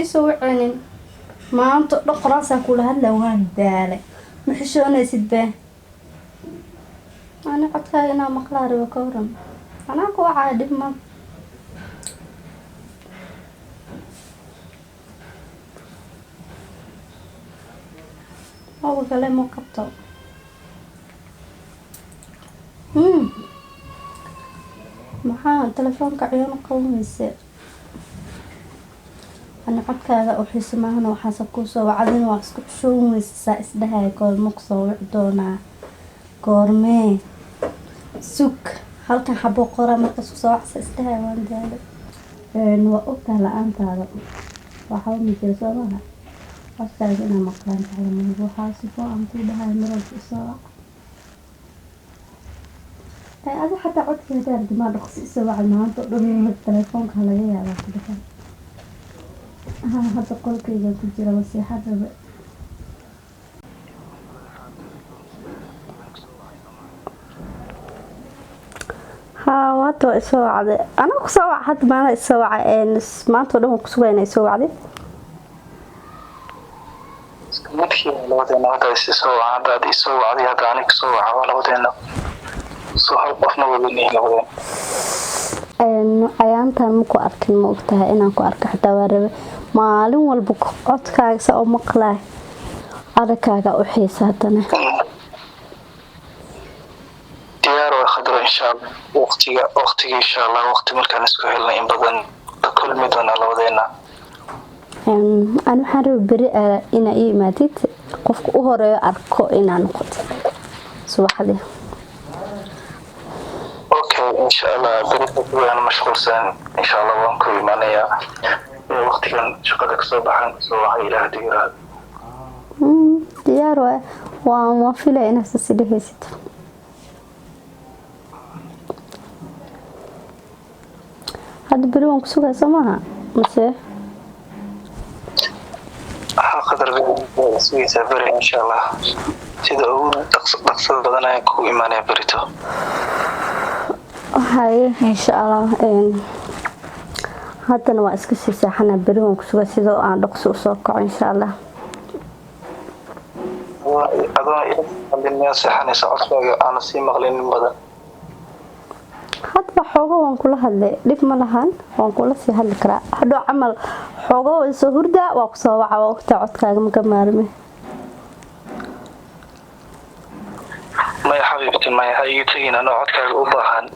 يسوي عينين ما أنت راسك كل هلا وهان دالة محشونة سدبه أنا قد كاينا مقلاري وكورم أنا كو عادي ما هو كلام مقطع maxaa telefoonka ciyaano qawmayse ana codkaaga oo xiisamahan waxaas ku soo wacdin waa isku showmaysa isdhahay goorma ku soo wici doonaa goormee suk halkan xabo qora marka soo wacsa isdhahay waan daalo waa ogtaa la'aantaada waxa uu mijir soo laha codkaaga inaa maqlaan tahay waxaa si fiican ku dhahay marka soo هذا حتى عد كذا ما رخص سوى على المنطق ضمن التليفون كهلاية على كذا هذا قول كذا كجرا وسيحة ها واتو سوى عادي أنا كسوى حد ما سوى نس ما تقولهم كسوى أنا سوى عادي مدحي لو دينا هذا سوى عادي سوى عادي هذا عنك سوى عوالي ودينا ayaantan maku arkin ma ogtahay inaan ku arko xataa waa rabe maalin walba codkaaga sa oo maqlaay adakaaga u xiisaatana diyaar waa khadra insha Allah waqtiga insha Allah waqti markaan isku helno in badan kulmi doona labadeena aan waxaan rabaa bari ina ii imaadid qofka u horeeyo arko inaan noqoto subaxdii إن شاء الله بريء أنا مشغول سن إن شاء الله وانكوي مانيا وقت كان شقدك صباحا صباحا إلى هديرات ديار وما في لا نفس السيدة ست هذا بريء وانكسوها سماها مسيه قدر سوي سافر إن شاء الله سيدا أقول تقصد بدنا يكون إيمانيا بريتو هاي إن شاء الله هذا نوع إسكسي ساحنا بريهم كسوة سيدو عن رقص وصوقع إن شاء الله أظن إذا الناس ساحنا سأصبح أنا سي مغلين مدى هذا حوغه وانكو لهالي ليف ملهان وانكو لسي هالكرا هذا عمل حوغه ويسهور دا واقصوا وعوقتا عدكاق مكمارمي ما يا حبيبتي ما هي تجين أنا عدكاق أباهان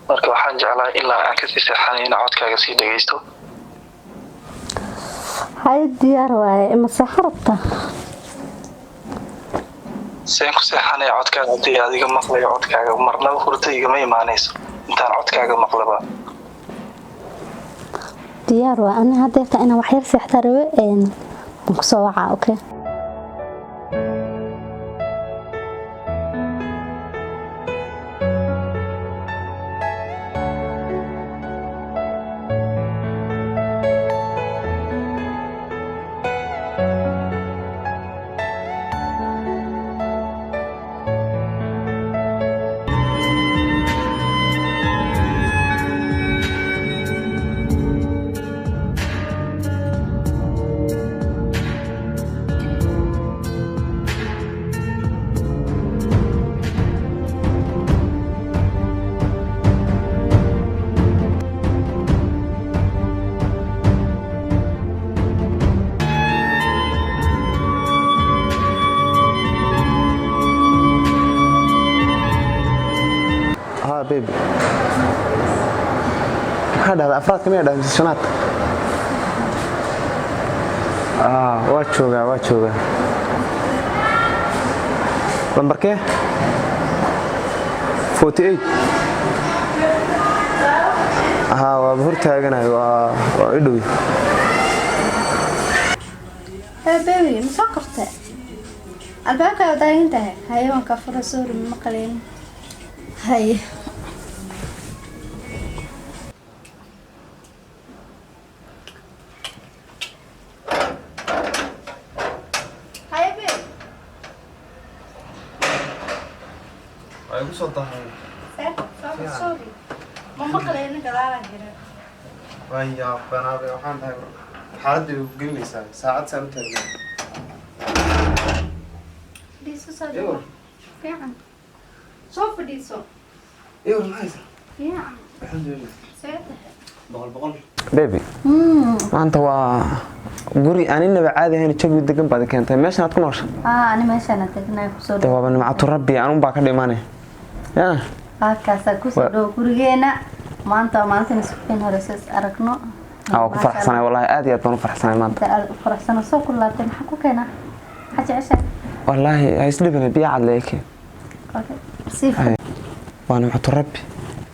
marka waxaan jeclaa ilaa aan ka sii saxanayna codkaaga sii dhageysto hay diyaar waaye ima saxarta seen ku saxanay codkaaga hadii adiga maqlayo codkaaga marnaba hurtayga ma imaanayso intaan codkaaga maqlaba diyaar waa ana hadda ina wax yar saxta rabe ku soo waca okay baby هذا أفراد كم يدا سنات واتشوغا لمبر كيه 48 وابهر تاغناي وعدوي بيبي مسكرته الباقي وداينته هاي وان كفر سور مقلين هاي xaaladii u gelinaysaa saacad saan u taagan Diso soo fiican. Soo fadhiiso. iyo maxaysa Fiican. alxamdulillah Seedahay. baby maanta waa guri aan inaba caadi ahayn jawi degan baad keentay meeshan aad ku nooshay Ani meeshaan tagnaa ku soo waa nimcatu rabbi aan baa ka dhimanay yaa halkaas ku soo dhow gurigeena maanta isku horeysay aragno ku faraxsanay wallahi aad iyo aad baan u faraxsanay maanta faraxsana soo kulaatay maxaa ku keena xajecesha wallahi ay isdhibana biya cad leeke okay siif waa nimcatu rabbi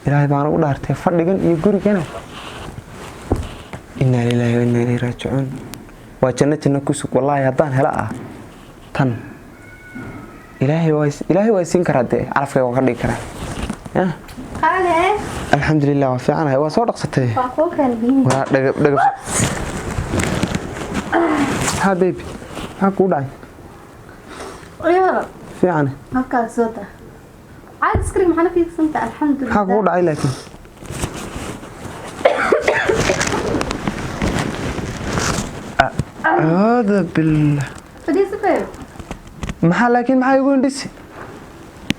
ilaahay baan ugu dhaartay fadhigan iyo gurigeena inna lillahi wa inna ilayhi raaji'uun waa janno ku sug wallahi haddaan hela tan ilaahay waa siin karaa dee carafkayga waa ka dhigi karaa yaa qaale alxamdulillah waa fiicanahay waa soo dhaqsatay waa koo kalbiin waa dhagab ha baby ha ku dhacay ayuu fiican halkaas soo taa عاد سكريم حنا فيك سنت الحمد لله حقود عي لكن هذا فدي سبب لكن ما يقول دسي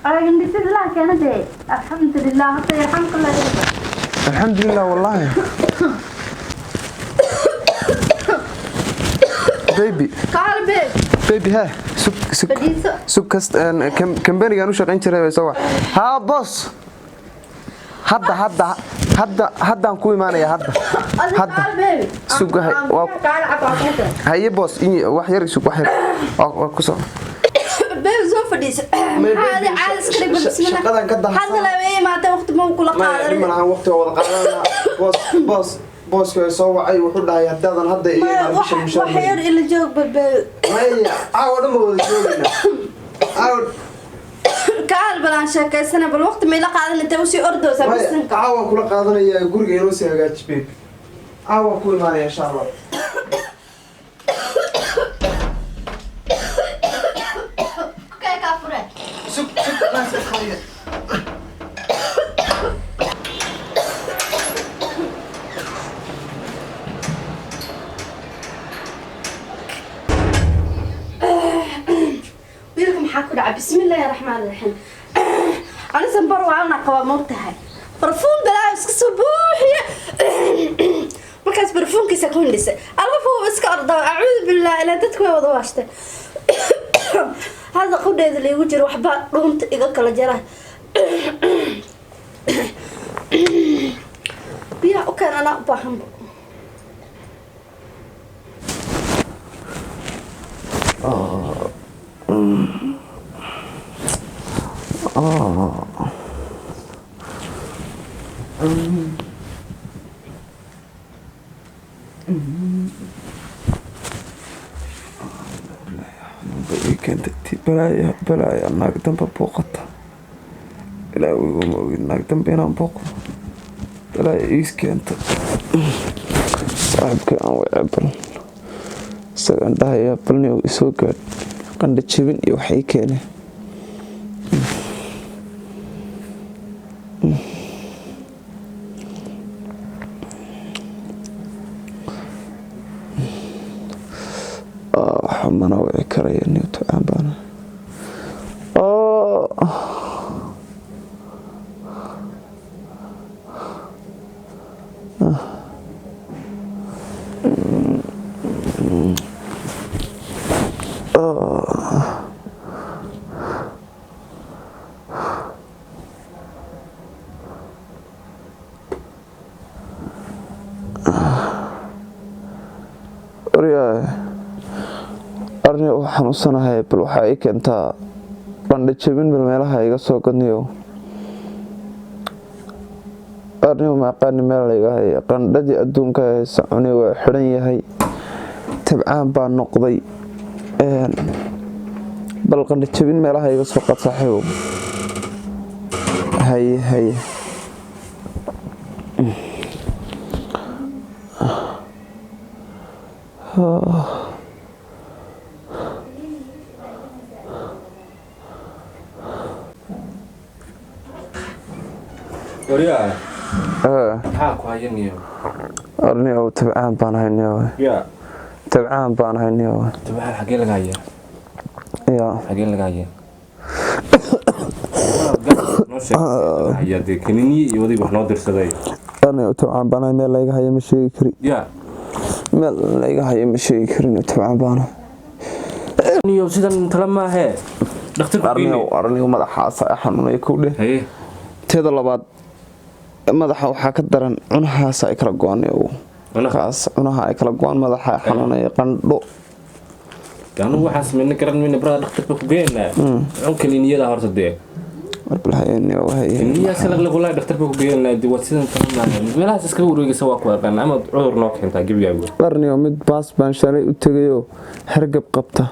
دسي لا كان دي الحمد لله حتى الحمد لله الحمد لله والله بيبي قال بيبي ها سك كمباني كانوا شغالين جري سوا ها بوس هدا كوي مانيا هدا سوق هاي بوس إني واحد سوق واحد كسر بيبي زوف فديس هذا عاد سكريم بسم الله هذا لا ما وقت ما كل قادر ما أنا وقت ولا قادر بوس soo wacay wuxuu dhahay hadaan hadda iyo waxyar ila joog bebe maya aawada ma wada joogina aawad kaal balan sheekaysana bal waqti ma ila qaadan inta u sii ordoosa bisinka aawa kula qaadanaya guriga inoo sii hagaaji baby aawa ku imaanaya insha Allah okay ka fure suk naas khaliya بسم الله الرحمن الرحيم أنا سنبر وعنا قوام موتها برفون بلا سبوحي مركز برفون كيس أكون لسه ألفه بس كأرضا أعوذ بالله إلا تتكوي وضواشته هذا قد اللي يوجر وحبات رونت إذا كلا جراه بيا وكان أنا أباهم كانت بلايا ناق دنبا بوقتا لا ويقوم ناق دنبينا بوق بلايا إيس كانت صاحبك أنا وعبل سأقول ده يا بلني ويسوق قند تشبين يوحي كانه حمنا وعكري نيوتو عبانا arni waxaan u sanahay bal waxa ay keentaa bandhig jabin bal meelaha iga soo gadniyo arni ma aqaan meel laga hay qandhadii adduunka ee soconi waa xiran yahay tabcaan baa noqday bal qandhig jabin meelaha iga soo qad saaxiibo hay Oriya. Maxaa ku hayaniyo? Arni oo tabcaan baan hayniyo. Ya. tabcaan baan hayniyo tabcaan xagee laga hayaa xagee laga hayaa يا دي كنيني يودي بحنا درسداي أنا تبعان بنا ميل لايقة هي مشي كري يا ميل لايقة هي مشي كري تبعان بنا نيو سيدان تلما هي دكتور أرني ومدحها صاحن يكوده هي تهذا لبعض مدحها وحكت درن عنها سايكل قواني ونخاس عنها سايكل قوان مدحها حنون يقندو كانوا حاس من كرن من برا دكتور بينا ممكن نيدا هرتدي بالحقيقة وهي النية سلق لقولها دكتور بينا دي وسيدان تلما ملا اسكو وريغ سوا كوارن اما عذر نو كنتا جيبيا أرني ومد باس بان شاري وتغيو هرقب قبطه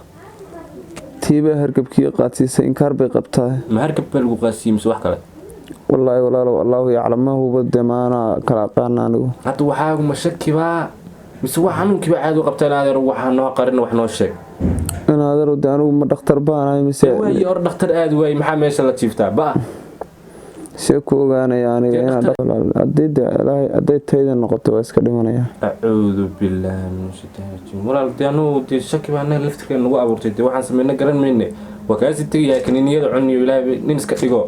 تيبه هرقبكي قاتيسه إنكار بي قبطه ما هرقب بلغو قاسي مس wax kale والله ولا الله يعلم ما هو بدمانا كلا قانا anigu hada waxa ugu mashakiba mis waxaan kiba aad u qabtaan aad waxaan noo qarin wax noo sheeg أنا هذا رد أنا وما دكتور بانا مسا way or dhakhtar aad way maxaa meesha la jiiftaa ba شكو أنا يعني أنا دكتور أديت لا أديت هيدا النقطة بس كلمة يا أعوذ بالله من الشيطان الرجيم ولا لأنه تشكي بأن لفتك إنه أبورتي وحنا سمينا قرن مني وكاسي تيجي كنيني يدعوني ولا ننسك تيجو